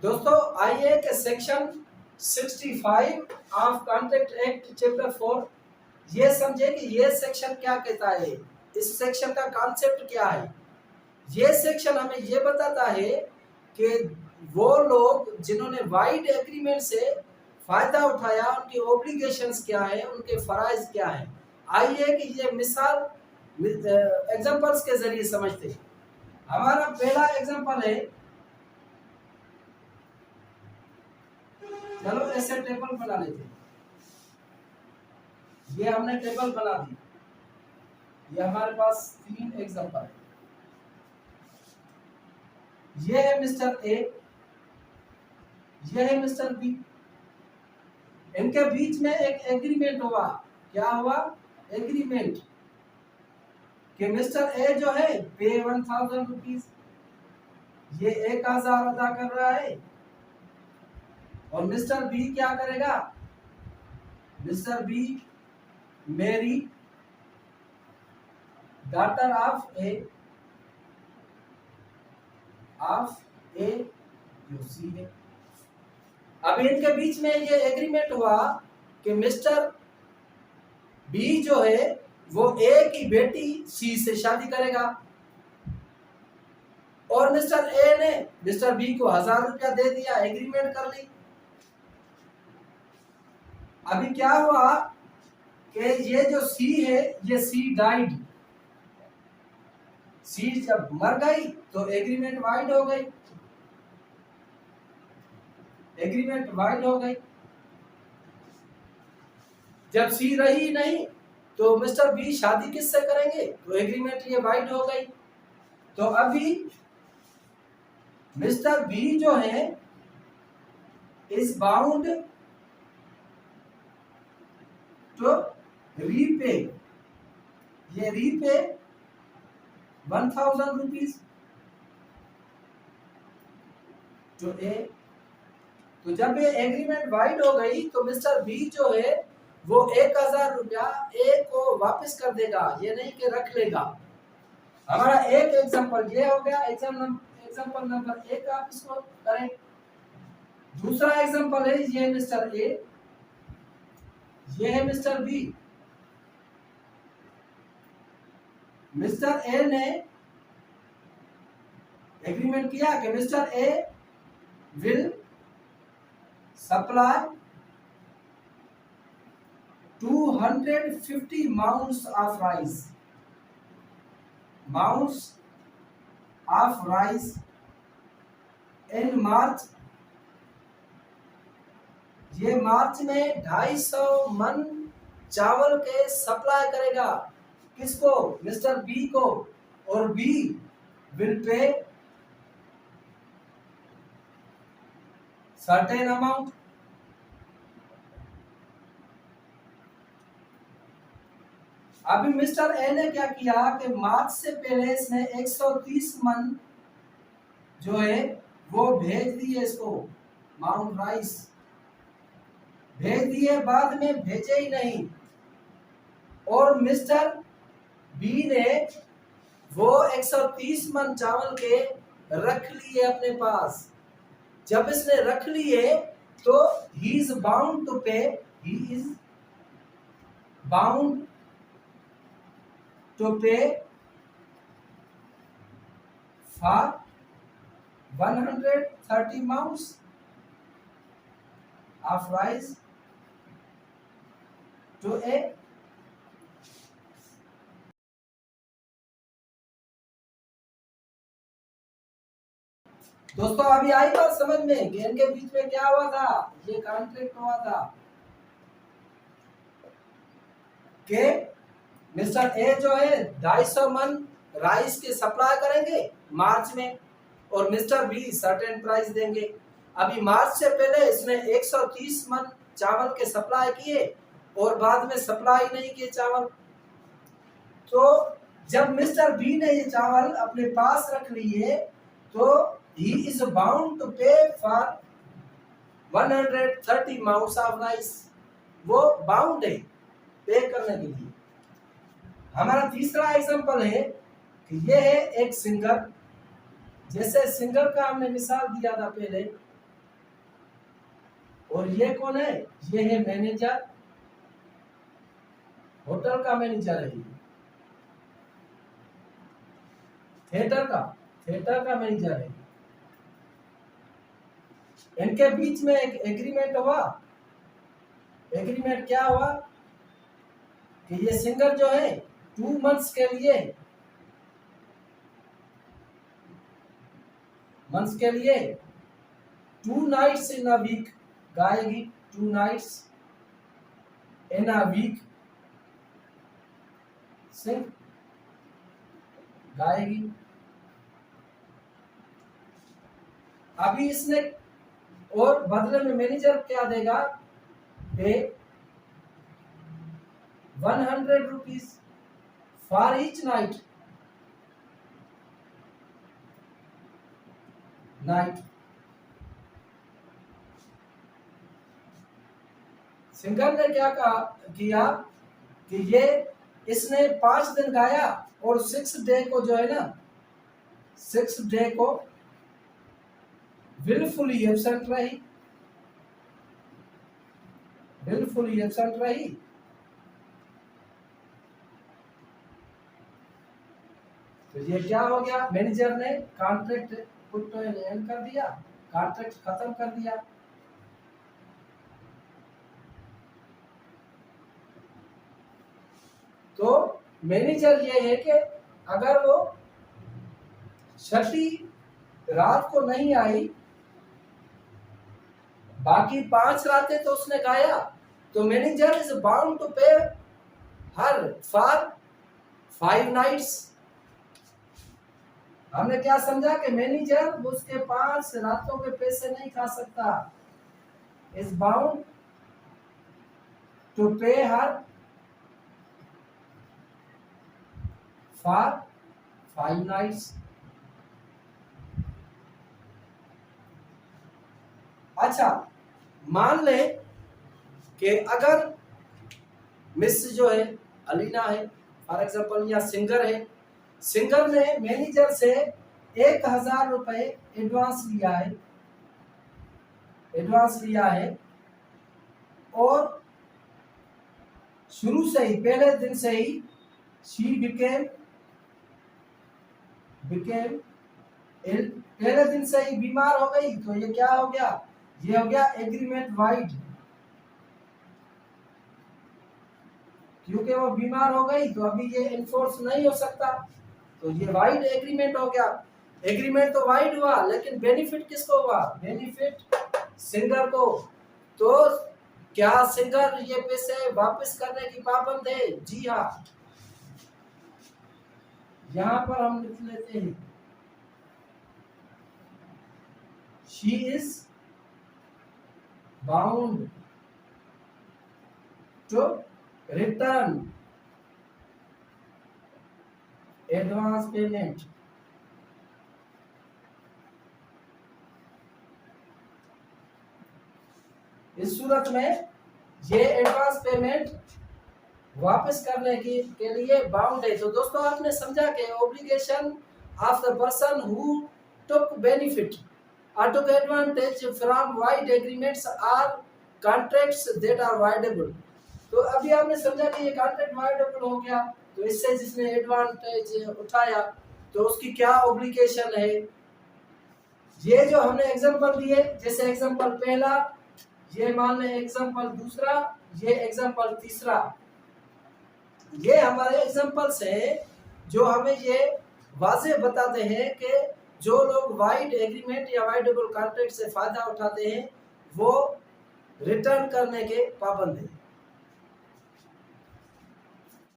दोस्तों आइए कि section 65 of contract act chapter 4 ये समझे कि ये सेक्शन क्या कहता है। इस सेक्शन का कॉन्सेप्ट क्या है। ये सेक्शन हमें ये बताता है कि वो लोग जिन्होंने वाइड एग्रीमेंट से फायदा उठाया उनकी ऑब्लिगेशंस क्या है, उनके फराइज क्या है। आइए कि ये मिसाल एग्जांपल्स के जरिए समझते हैं। हमारा पहला एग्जांपल है, चलो ऐसे टेबल बना लेते हैं। ये हमने टेबल बना दी। ये हमारे पास 3 एग्जांपल है। ये है मिस्टर ए, ये है मिस्टर बी। इनके बीच में एक एग्रीमेंट हुआ। क्या हुआ? एग्रीमेंट कि मिस्टर ए जो है पे 1000 रुपीज, ये 1000 अदा कर रहा है। और मिस्टर बी क्या करेगा? मिस्टर बी मेरी डॉटर ऑफ ए जो सी है। अब इनके बीच में ये एग्रीमेंट हुआ कि मिस्टर बी जो है वो ए की बेटी सी से शादी करेगा। और मिस्टर ए ने मिस्टर बी को 1000 रुपया दे दिया, एग्रीमेंट कर ली। अभी क्या हुआ कि ये जो सी है, ये सी डाइड। सी जब मर गई तो एग्रीमेंट वाइड हो गई। एग्रीमेंट वाइड हो गई। जब सी रही नहीं तो मिस्टर बी शादी किससे करेंगे? तो एग्रीमेंट ये वाइड हो गई। तो अभी मिस्टर बी जो है इज बाउंड टू रीपे, ये रीपे 1000 रुपीज टू ए। तो जब ये एग्रीमेंट वाइड हो गई तो मिस्टर बी जो है वो 1000 रुपया ए को वापस कर देगा, ये नहीं कि रख लेगा। हमारा एक एग्जांपल ये हो गया। एग्जांपल नंबर 1 आप इसको करें। दूसरा एग्जांपल है, ये मिस्टर ए, ये है मिस्टर बी। मिस्टर ए ने एग्रीमेंट किया कि mister A will supply 250 mounds of rice in मार्च। ये मार्च में 250 मन चावल के सप्लाई करेगा। किसको? मिस्टर बी को। और B will pay certain amount. अभी मिस्टर ए ने क्या किया कि मार्च से पहले इसने 130 मन जो है वो भेज दिए इसको, माउंट राइस भेज दिए, बाद में भेजे ही नहीं। और मिस्टर बी ने वो 130 मन चावल के रख लिए अपने पास। जब इसने रख लिए तो ही इज बाउंड टू पे, ही इज बाउंड टू पे for 130 mounds of rice to a। दोस्तों अभी आई बात समझ में कि इनके बीच में क्या हुआ था? ये कॉन्ट्रैक्ट हुआ था कि मिस्टर ए जो है 250 मन राइस के सप्लाई करेंगे मार्च में, और मिस्टर बी सर्टेन प्राइस देंगे। अभी मार्च से पहले इसने 130 मन चावल के सप्लाई किए और बाद में सप्लाई नहीं किए चावल। तो जब मिस्टर बी ने ये चावल अपने पास रख लिए तो he is bound to pay for 130 mounds of rice। वो बाउंड है पे करने के लिए। हमारा तीसरा एग्जांपल है कि ये है एक सिंगर। जैसे सिंगर का हमने मिसाल दिया था पहले और ये कौन है? ये है मैनेजर, होटल का मैनेजर है। थिएटर का मैनेजर है। इनके बीच में एक एग्रीमेंट हुआ। एग्रीमेंट क्या हुआ कि ये सिंगर जो है 2 मंथ्स के लिए 2 नाइट्स इन अ वीक गाएगी। 2 nights in a week sing गाएगी। अभी इसने और बदले में मैनेजर क्या देगा? पे 100 rupees for each night. Singer ने क्या किया कि ये इसने 5 दिन गाया और 6 डे को जो है ना 6 डे को विलफुली एब्सेंट रही। तो ये क्या हो गया? मैनेजर ने कॉन्ट्रैक्ट पुट एंड कर दिया, कॉन्ट्रैक्ट खत्म कर दिया। तो मैनेजर ये है कि अगर वो छठी रात को नहीं आई, बाकी 5 रातें तो उसने गाया, तो मैनेजर इज बाउंड टू पे हर फॉर 5 नाइट्स। हमने क्या समझा कि मैनेजर उसके 5 रातों के पैसे नहीं खा सकता। इज बाउंड टू पे हर फॉर 5 नाइट्स। अच्छा, मान ले कि अगर मिस जो है अलीना है फॉर एग्जाम्पल, या सिंगर है, सिंगर ने मैनेजर से 1000 रुपए एडवांस लिया है और शुरू से ही पहले दिन से ही शी बिकेम पहले दिन से ही बीमार हो गई। तो ये क्या हो गया? ये हो गया एग्रीमेंट वाइड। क्योंकि वो बीमार हो गई तो अभी ये इन्फोर्स नहीं हो सकता, तो ये वाइड एग्रीमेंट हो गया। एग्रीमेंट तो वाइड हुआ, लेकिन बेनिफिट किसको हुआ? बेनिफिट सिंगर को। तो क्या सिंगर ये पैसे वापस करने की पाबंद है? जी हाँ। यहां पर हम लिख लेते हैं she is bound to return advance payment. इस सूरत में ये एडवांस पेमेंट वापस करने के लिए बाउंड है। तो दोस्तों आपने समझा कि obligation of the person who took benefit or took advantage from wide agreements or contracts that are voidable। तो अभी आपने समझा कि ये कॉन्ट्रैक्ट वाइडेबल हो गया, तो इससे जिसने एडवांटेज उठाया तो उसकी क्या ऑब्लिगेशन है। ये जो हमने एग्जांपल दिए, जैसे एग्जांपल पहला, ये मान लें एग्जांपल दूसरा, ये एग्जांपल तीसरा, ये हमारे एग्जांपल्स हैं जो हमें ये वाज़ेह बताते हैं कि जो लोग वाइड एग्रीमेंट या वाइडेबल कॉन्ट्रैक्ट से फायदा उठाते हैं वो रिटर्न करने के पाबंद हैं।